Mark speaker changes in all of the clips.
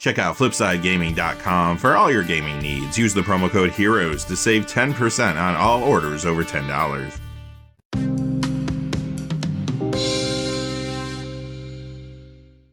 Speaker 1: Check out FlipsideGaming.com for all your gaming needs. Use the promo code HEROES to save 10% on all orders over $10.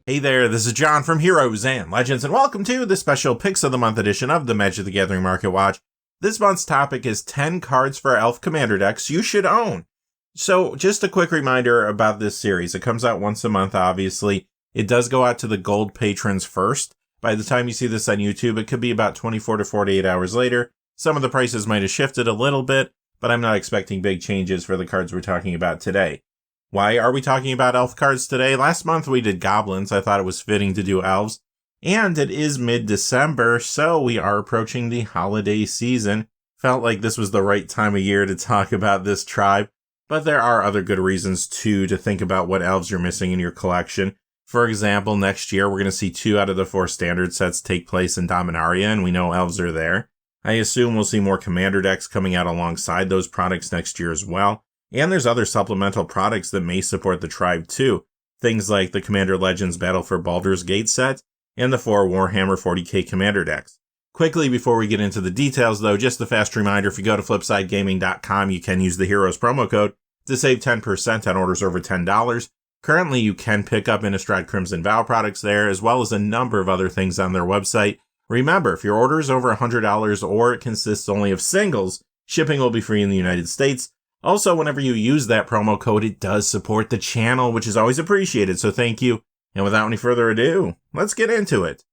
Speaker 1: Hey there, this is John from Heroes and Legends, and welcome to the special Picks of the Month edition of the Magic the Gathering Market Watch. This month's topic is 10 cards for Elf Commander decks you should own. So, just a quick reminder about this series. It comes out once a month, obviously. It does go out to the gold patrons first. By the time you see this on YouTube, it could be about 24 to 48 hours later. Some of the prices might have shifted a little bit, but I'm not expecting big changes for the cards we're talking about today. Why are we talking about elf cards today? Last month we did goblins. I thought it was fitting to do elves. And it is mid-December, so we are approaching the holiday season. Felt like this was the right time of year to talk about this tribe, but there are other good reasons too to think about what elves you're missing in your collection. For example, next year we're going to see 2 out of the 4 standard sets take place in Dominaria, and we know elves are there. I assume we'll see more commander decks coming out alongside those products next year as well. And there's other supplemental products that may support the tribe too. Things like the Commander Legends Battle for Baldur's Gate set, and the 4 Warhammer 40k commander decks. Quickly, before we get into the details though, just a fast reminder, if you go to FlipsideGaming.com, you can use the Heroes promo code to save 10% on orders over $10. Currently, you can pick up Innistrad Crimson Vow products there, as well as a number of other things on their website. Remember, if your order is over $100 or it consists only of singles, shipping will be free in the United States. Also, whenever you use that promo code, it does support the channel, which is always appreciated, so thank you. And without any further ado, let's get into it.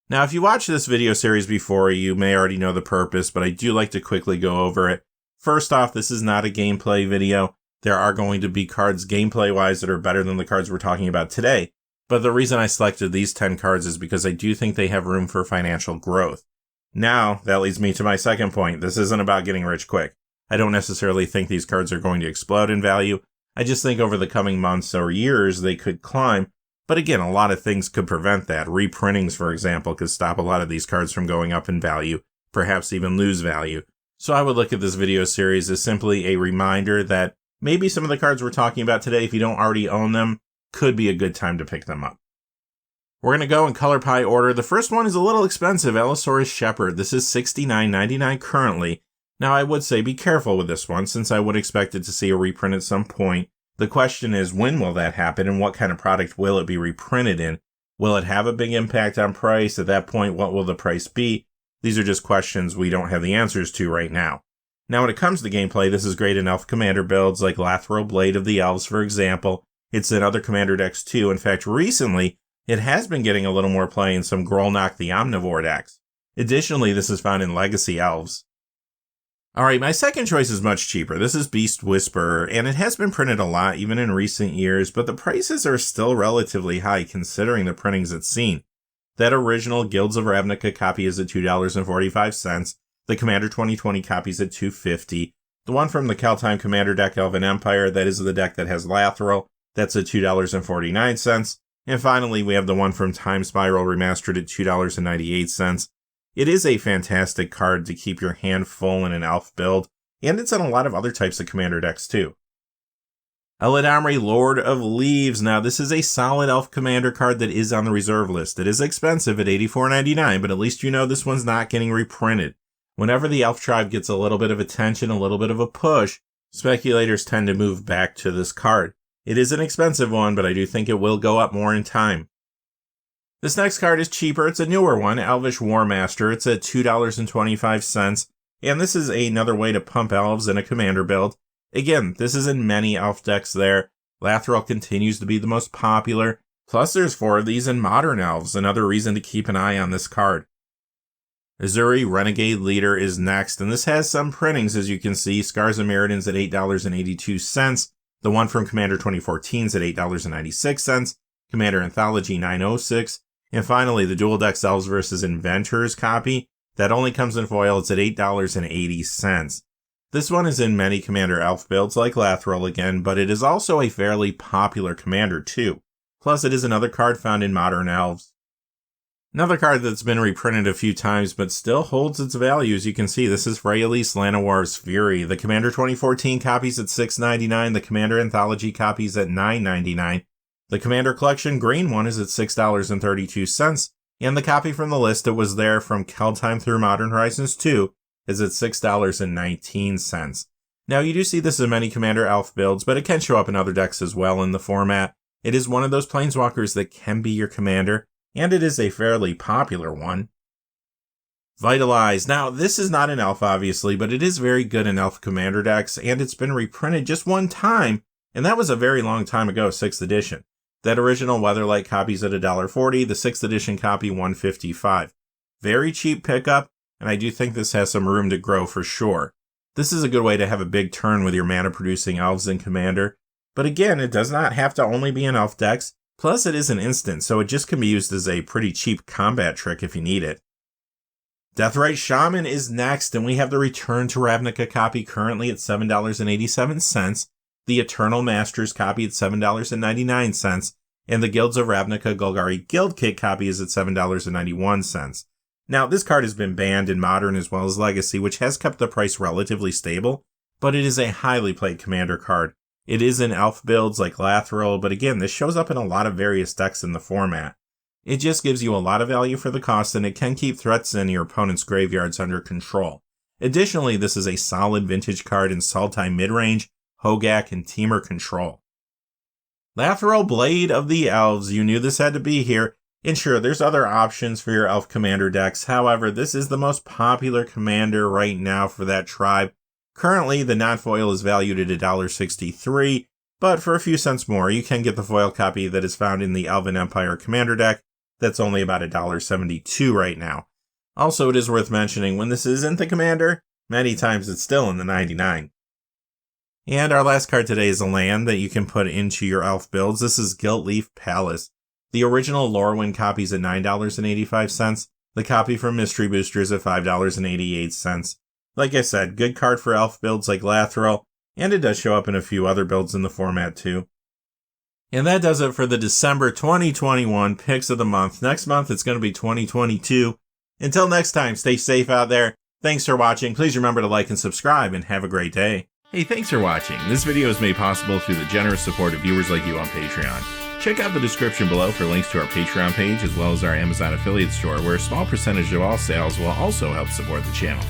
Speaker 1: Now, if you watched this video series before, you may already know the purpose, but I do like to quickly go over it. First off, this is not a gameplay video. There are going to be cards gameplay-wise that are better than the cards we're talking about today. But the reason I selected these 10 cards is because I do think they have room for financial growth. Now, that leads me to my second point. This isn't about getting rich quick. I don't necessarily think these cards are going to explode in value. I just think over the coming months or years, they could climb. But again, a lot of things could prevent that. Reprintings, for example, could stop a lot of these cards from going up in value, perhaps even lose value. So I would look at this video series as simply a reminder that maybe some of the cards we're talking about today, if you don't already own them, could be a good time to pick them up. We're going to go in color pie order. The first one is a little expensive, Allosaurus Shepherd. This is $69.99 currently. Now, I would say be careful with this one, since I would expect it to see a reprint at some point. The question is, when will that happen, and what kind of product will it be reprinted in? Will it have a big impact on price? At that point, what will the price be? These are just questions we don't have the answers to right now. Now, when it comes to gameplay, this is great in Elf Commander builds, like Lathril Blade of the Elves, for example. It's in other Commander decks, too. In fact, recently, it has been getting a little more play in some Grolnok the Omnivore decks. Additionally, this is found in Legacy Elves. Alright, my second choice is much cheaper. This is Beast Whisperer, and it has been printed a lot, even in recent years, but the prices are still relatively high considering the printings it's seen. That original Guilds of Ravnica copy is at $2.45. The Commander 2020 copy is at $2.50. The one from the Kaldheim Commander deck, Elven Empire, that is the deck that has Lathril, that's at $2.49. And finally, we have the one from Time Spiral Remastered at $2.98. It is a fantastic card to keep your hand full in an elf build, and it's in a lot of other types of commander decks too. Eladamri, Lord of Leaves. Now, this is a solid elf commander card that is on the reserve list. It is expensive at $84.99, but at least you know this one's not getting reprinted. Whenever the elf tribe gets a little bit of attention, a little bit of a push, speculators tend to move back to this card. It is an expensive one, but I do think it will go up more in time. This next card is cheaper. It's a newer one, Elvish Warmaster. It's at $2.25, and this is another way to pump elves in a commander build. Again, this is in many elf decks there. Lathril continues to be the most popular, plus there's 4 of these in modern elves, another reason to keep an eye on this card. Azuri Renegade Leader is next, and this has some printings, as you can see. Scars of Mirrodin's at $8.82. The one from Commander 2014 is at $8.96. Commander Anthology 906. And finally, the Dual Decks Elves vs. Inventors copy. That only comes in foil. It's at $8.80. This one is in many Commander Elf builds like Lathril again, but it is also a fairly popular Commander too. Plus, it is another card found in Modern Elves. Another card that's been reprinted a few times but still holds its value, as you can see. This is Freyalise Llanowar's Fury. The Commander 2014 copies at $6.99. The Commander Anthology copies at $9.99. The Commander Collection green one is at $6.32. And the copy from the list that was there from Kjell through Modern Horizons 2 is at $6.19. Now, you do see this in many Commander Elf builds, but it can show up in other decks as well in the format. It is one of those Planeswalkers that can be your commander, and it is a fairly popular one. Vitalize. Now, this is not an Elf, obviously, but it is very good in Elf Commander decks, and it's been reprinted just one time, and that was a very long time ago, 6th edition. That original Weatherlight copy's at $1.40, the 6th edition copy $1.55. Very cheap pickup, and I do think this has some room to grow for sure. This is a good way to have a big turn with your mana-producing elves in Commander, but again, it does not have to only be in Elf decks, plus it is an instant, so it just can be used as a pretty cheap combat trick if you need it. Deathrite Shaman is next, and we have the Return to Ravnica copy currently at $7.87, the Eternal Masters copy at $7.99, and the Guilds of Ravnica Golgari Guild Kit copy is at $7.91. Now, this card has been banned in Modern as well as Legacy, which has kept the price relatively stable, but it is a highly played Commander card. It is in Elf builds like Lathril, but again, this shows up in a lot of various decks in the format. It just gives you a lot of value for the cost, and it can keep threats in your opponent's graveyards under control. Additionally, this is a solid vintage card in Sultai midrange, Hogak, and Teamer control. Lathril Blade of the Elves, you knew this had to be here. And sure, there's other options for your Elf Commander decks, however, this is the most popular Commander right now for that tribe. Currently, the non-foil is valued at $1.63, but for a few cents more, you can get the foil copy that is found in the Elven Empire Commander deck. That's only about $1.72 right now. Also, it is worth mentioning, when this isn't the Commander, many times it's still in the 99. And our last card today is a land that you can put into your Elf builds. This is Gilt-Leaf Palace. The original Lorwyn copy is at $9.85. The copy from Mystery Booster is at $5.88. Like I said, good card for Elf builds like Lathril, and it does show up in a few other builds in the format too. And that does it for the December 2021 Picks of the Month. Next month, it's going to be 2022. Until next time, stay safe out there. Thanks for watching. Please remember to like and subscribe, and have a great day. Hey, thanks for watching. This video is made possible through the generous support of viewers like you on Patreon. Check out the description below for links to our Patreon page as well as our Amazon affiliate store, where a small percentage of all sales will also help support the channel.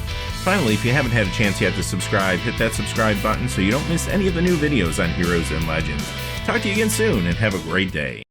Speaker 1: Finally, if you haven't had a chance yet to subscribe, hit that subscribe button so you don't miss any of the new videos on Heroes and Legends. Talk to you again soon, and have a great day.